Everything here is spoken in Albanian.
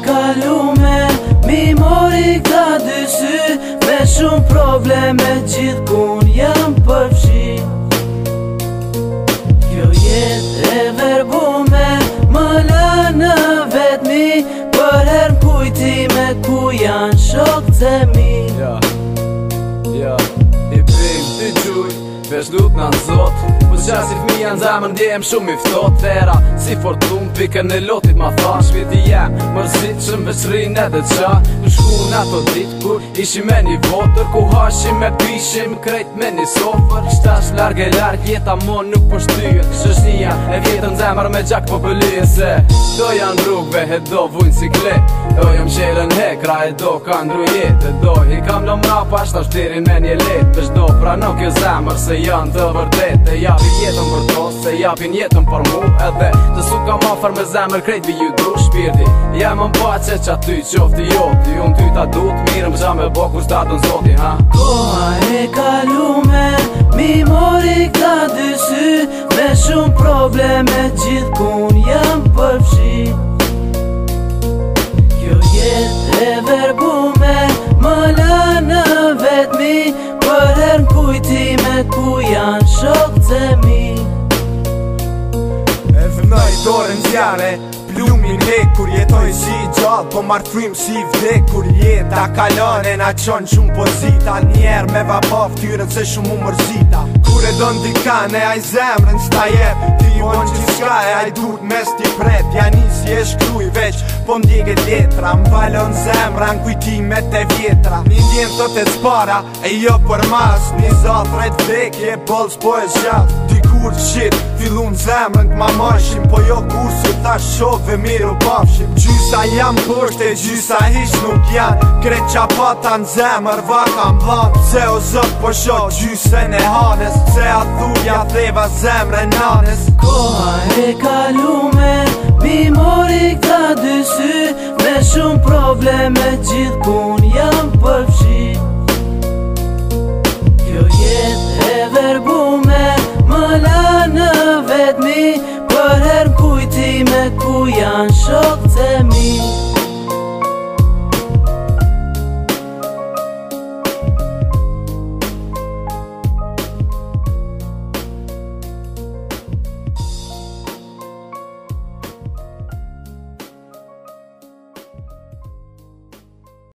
kalume, mi mori ka dy sy, me shumë probleme gjithkun jam përfshi. Kjo jet e verbume, më la në vetmi, për her kujtime ku janë shokët e mi. I prim të gjuj, veç lut në nëzot, po qasi fëmija në zemër ndjem shumë i ftot. Vera, si fortun, pikën e lotit ma thash, viti jem mërzit që më veçrin edhe qa. Në shku në ato dit kur ishim me një votër, ku hashim me pishim krejt me një sofer. Shtash larg e larg jeta mon nuk po shtyjet, shëshnia e vjetën zemër me gjak po pëlije. Se do janë rrugve e do vujnë si klet, do jom qelën hekra e do ka ndru jetë. Do i kam në mrapa shtash tirin me një let, veç do prano kjo zemër se janë të vërtet. E japin jetën për to, se japin jetën për mu, edhe të su kam afer me zemër krejt vi ju du shpirti. Jem në pace që aty qofti joti, unë ty ta du të mirëm qa me bo kur shtatën zoti, ha? Koha e kalume, mi mori ka dy sy, me shumë probleme gjithkun jam përfshi. Kjo jet e verbume, më la në vetmi, për her kujtime ku janë shokët e mi. E vënoj dorën zjare, plumin hek kur jetoj si gjall, po marrë frim si vdek kur jeta kalone na qon shumë pozita. Njerë me vapaf tyren se shumë u mërzita, kur e don dikane aj zemrën s'ta jep, ti bon gjithka e aj dur mes t'i pret. Jani si e shkruj veç, po m'djeget letra, m'valon zemra n'kujtimet e vjetra. Një djen thot e s'para, e jo për mas, një zafret vdekje, bolës po e zgjat. Dikur shit, fillun zemrën t'ma mashim, po jo kur si ta shokve miru pafshim. Gjysa jam kusht e gjysa hish nuk janë, kret qapata n'zemër vaka m'dhan. Se o zot po shok gjysën e hanes, se a thuja theva zemre nanes. Koha e kalume, mi mori ka dy sy, me shumë probleme gjithkun jam përfshi. Kjo jet e verbume, më la në vetmi, për her kujtime ku janë shokët e mi.